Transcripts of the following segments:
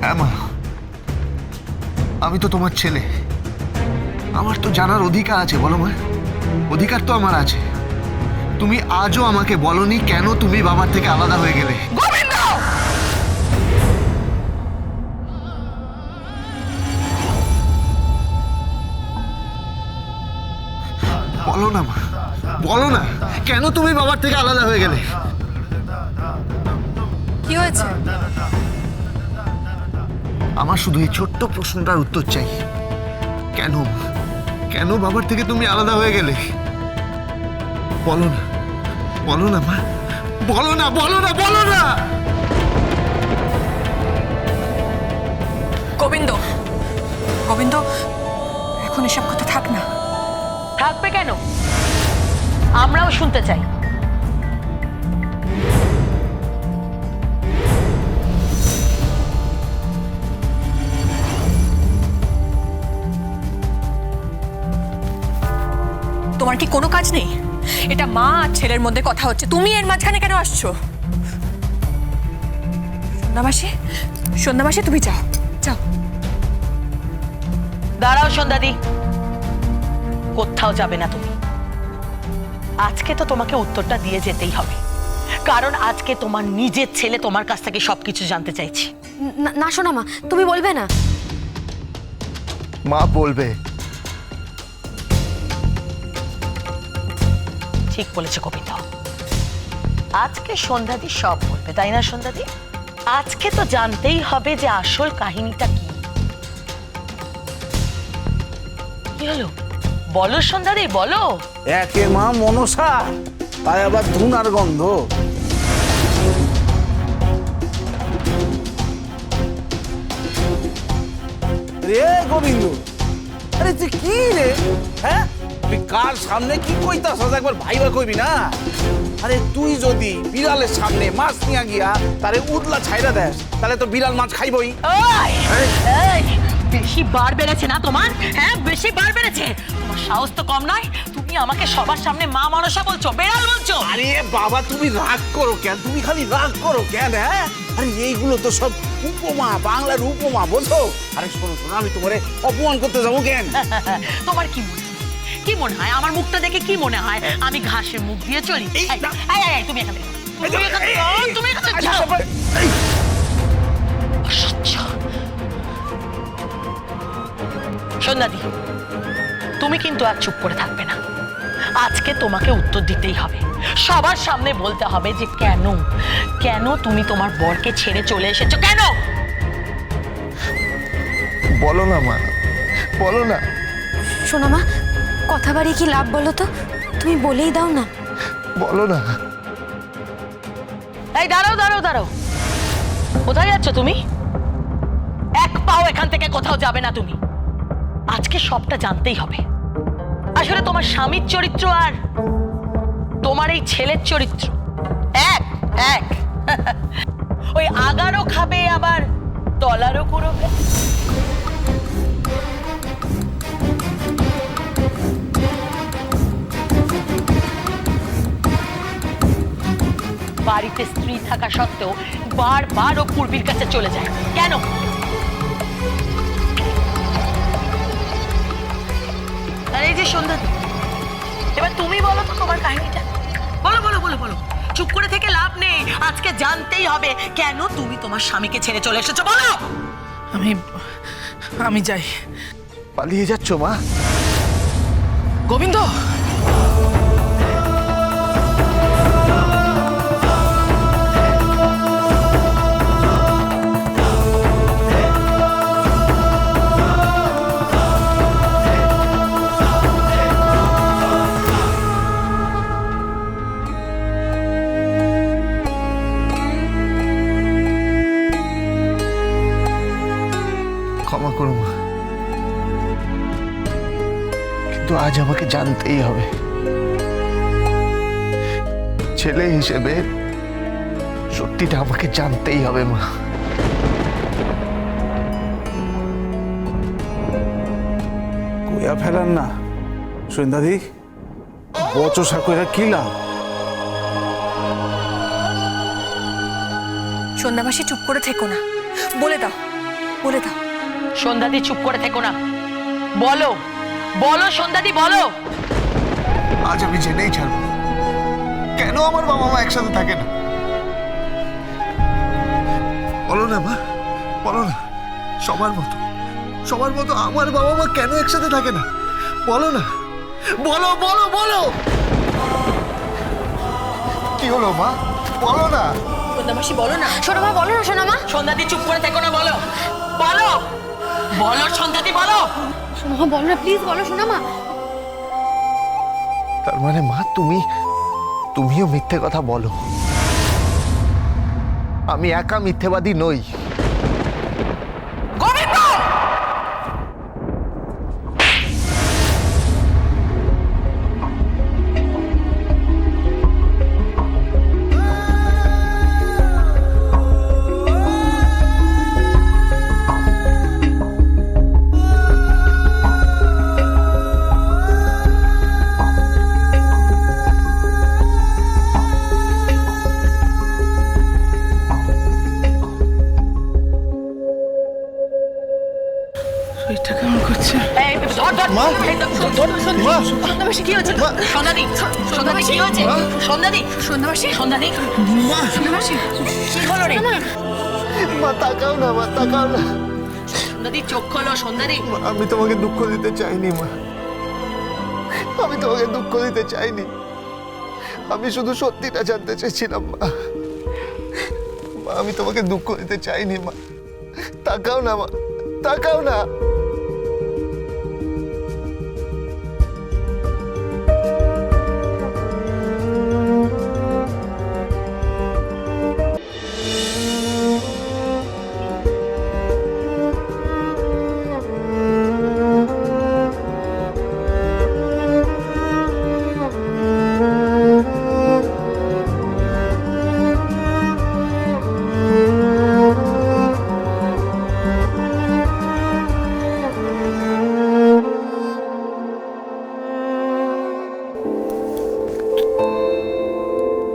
হ্যাঁ মা, আমি তো তোমার ছেলে, আমার তো জানার অধিকার আছে। বলো মা, অধিকার তো আমার আছে। তুমি আজও আমাকে বলনি কেন তুমি বাবার থেকে আলাদা হয়ে গেলে। গোবিন্দ! বলো না মা, বলো না কেন তুমি বাবার থেকে আলাদা হয়ে গেলে। কি হয়েছে? আমার শুধু এই ছোট্ট প্রশ্নটার উত্তর চাই। কেন, কেন বাবার থেকে তুমি আলাদা হয়ে গেলে? বলো না, বলো না মা, বলো না, বলো না, বলো না। গোবিন্দ, গোবিন্দ, এখন এসব কথা থাক না। থাকবে কেন? আমরাও শুনতে চাই। তোমার কি কোনো কাজ নেই? এটা মা আর ছেলের মধ্যে কথা হচ্ছে, তুমি এর মাঝখানে কেন আসছো? সন্ধ্যামাসি, সন্ধ্যামাসি, তুমি যাও, যাও। দাঁড়াও সন্ধ্যাদি, কোথাও যাবে না তুমি। আজকে তো তোমাকে উত্তরটা দিয়ে যেতেই হবে, কারণ আজকে তোমার নিজের ছেলে তোমার কাছ থেকে সবকিছু জানতে চাইছে। না শোনা মা, তুমি বলবে না? মা বলবে। ঠিক বলেছে গোবিন্দ, আজকে সন্ধ্যাদি সব বলবে, তাই না সন্ধ্যাদি? আজকে তো জানতেই হবে যে আসল কাহিনীটা কি। কি হলো বলো সন্ধ্যাদি, বলো। একে মা মনসা, তাই আবার ধুনার গন্ধ। রে গোবিন্দ, আরে তুই কি রে? হ্যাঁ, তুই কার সামনে কি কইতাস একবার ভাইবা কইবি না? আরে তুই যদি বিড়ালের সামনে মাছ নিয়ে গিয়া তারে উদলা ছাইরা দেস, তাহলে তো বিড়াল মাছ খাইবই। এই, বেশি বার বেড়েছে না তোমার? হ্যাঁ, বেশি বার বেড়েছে। তোমার সাহস তো কম নয়, তুমি আমাকে সবার সামনে মা মনসা বলছো, বেড়াল বলছো। আরে বাবা, তুমি রাগ করো কেন? তুমি খালি রাগ করো কেন? হ্যাঁ, আরে এইগুলো তো সব উপমা, বাংলার উপমা, বুঝছো? আরে শোনো শোনো, আমি তোমারে অপমান করতে যাবো কেন? তোমার কি মনে হয়? কি মনে হয় আমার মুখটা দেখে? কি মনে হয় আমি ঘাসে মুখ দিয়ে চলি? এই, না। তুমি এখান থেকে তুমি এখান থেকে তুমি এখান থেকে যাও। অসহ্য। সন্ধ্যাদি, তুমি কিন্তু আর চুপ করে থাকবে না। আজকে তোমাকে উত্তর দিতেই হবে, সবার সামনে বলতে হবে যে কেন, কেন তুমি তোমার বরকে ছেড়ে চলে এসেছো, কেন? বলো না মা, বলো না। শোনা মা, কথা বাড়িয়ে কি লাভ বলো তো? তুমি বলেই দাও না। বলো না। এই দাঁড়াও দাঁড়াও দাঁড়াও, কোথায় যাচ্ছ তুমি? এক পাও এখান থেকে কোথাও যাবে না তুমি। আজকে সবটা জানতেই হবে। আসলে তোমার স্বামীর চরিত্র আর তোমার এই ছেলের চরিত্র এক এক। ওই আগারও খাবে আবার তলারও করবে। বাড়িতে স্ত্রী থাকা সত্ত্বেও বারবার ও পূর্বীর কাছে চলে যায় কেন? আর এই যে সন্ধ্যা, এবার তুমি বলো তো তোমার কাহিনীটা। বলো বলো বলো বলো, চুপ করে থেকে লাভ নেই, আজকে জানতেই হবে কেন তুমি তোমার স্বামীকে ছেড়ে চলে এসেছো, বলো। আমি যাই। পালিয়ে যাচ্ছ মা? গোবিন্দ, ক্ষমা করো মা, কিন্তু আজ আমাকে জানতেই হবে। ছেলে হিসেবে সত্যিটা আমাকে জানতেই হবে মা। কইয়া ফেলান না সন্ধ্যাদি, বচসা কইরা কি লাভ? সন্ধ্যামাসি চুপ করে থেকো না, বলে দাও বলে দাও। সন্ধ্যাদি চুপ করে থেকো না, বলো বলো সন্ধ্যাদি বলো। আজ আমি জেনেই ছাড়বো কেন আমার বাবা মা একসাথে থাকে না। বলো না মা, বলো না। সবার মতো আমার বাবা মা কেন একসাথে থাকে না? বলো না, বলো বলো বলো। কি হলো মা? বলো না। সন্ধ্যামাসি বলো না। সোনা মা বলো না সোনা মা। সন্ধ্যাদি চুপ করে থেকো না, বলো বলো বলো সন্ধ্যাদি বলো। সোনা মা বলো না, প্লিজ বলো সোনা মা। তার মানে মা তুমিও মিথ্যে কথা বলো? আমি একা মিথ্যেবাদী নই। গোবিন্দ! শরীরটা কেমন করছে? এই, ধর, ধর। মা! এই, ধর, ধর, মা! সন্ধ্যামাসি কি হয়েছে? সন্ধ্যাদি কি হয়েছে? সন্ধ্যাদি সন্ধ্যামাসি, সন্ধ্যাদি সন্ধ্যামাসি, কি হলো রে? মা তাকাও না, মা তাকাও না। সন্ধ্যাদি চোখ খোলো সন্ধ্যাদি। মা, আমি তোমাকে দুঃখ দিতে চাইনি মা, আমি তোমাকে দুঃখ দিতে চাইনি। আমি শুধু সত্যিটা জানতে চেয়েছিলাম মা। মা, আমি তোমাকে দুঃখ দিতে চাইনি মা। তাকাও না মা, তাকাও না।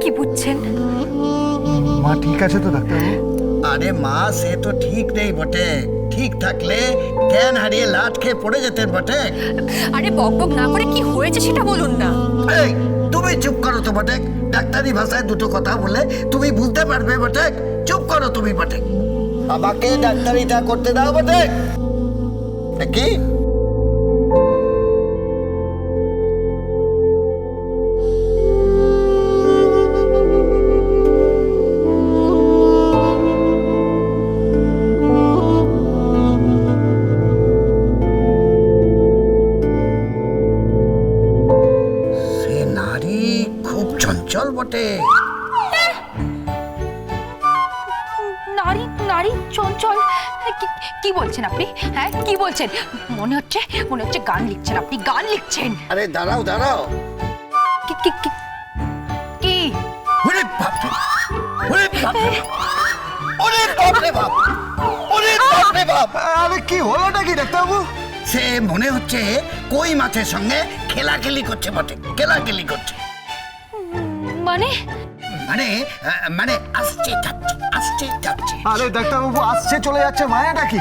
কি বুঝছেন? মা ঠিক আছে তো ডাক্তারবাবু? আরে মা, সে তো ঠিক নেই বটে। ঠিক থাকলে জ্ঞান হারিয়ে লাট খেয়ে পড়ে যেতেন বটে। আরে বকবক না করে কি হয়েছে সেটা বলুন না। এই তুমি চুপ করো তো বটে। ডাক্তারি ভাষায় দুটো কথা বলে তুমি বুঝতে পারবে বটে। চুপ করো তুমি বটে। আমাকে ডাক্তারিটা করতে দাও বটে। কি সে নারী খুব চঞ্চল বটে। নারী নারী চঞ্চল? কি বলছেন আপনি? হ্যাঁ কি বলছেন? মনে হচ্ছে গান লিখছেন আপনি, গান লিখছেন। আরে দাঁড়াও দাঁড়াও। কি কি কি কি? ওরে বাপ রে, ওরে বাপ রে, ওরে বাপ রে বাপ, ওরে বাপ রে বাপ। আরে কি হলোটা কি ডাক্তারবাবু? সে মনে হচ্ছে কই মাছের সঙ্গে খেলাখেলি করছে বটে। খেলাখেলি করছে মানে মানে মানে আসছে যাচ্ছে। আরে ডাক্তারবাবু, আসছে চলে যাচ্ছে মানেটা কি?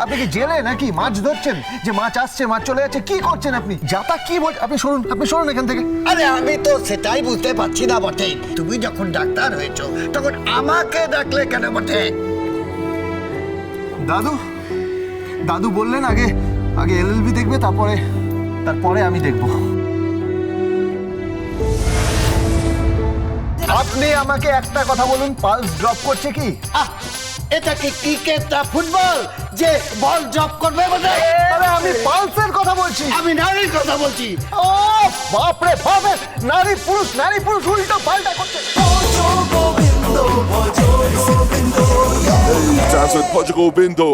আপনি কি জেলে নাকি মাছ ধরছেন যে মাছ আসছে মাছ চলে যাচ্ছে? কি করছেন আপনি? যাতা কি বল? আপনি সরুন এখান থেকে। আরে আমি তো সেটাই বুঝতে পারছি না বটে। তুমি যখন ডাক্তার হয়েছো তখন আমাকে ডাকলে কেন বটে? দাদু বললেন আগে এলএলবি দেখবে, তারপরে আমি দেখব। আপনি আমাকে একটা কথা বলুন, পালস ড্রপ করছে কি? এটা কি ক্রিকেট না ফুটবল যে বল ড্রপ করবে বটে? আরে আমি পালসের কথা বলছি। আমি নারীর কথা বলছি। ও বাপরে বাপ, নারী পুরুষ উল্টো পাল্টা করছে। Dance with Portugal Bindo.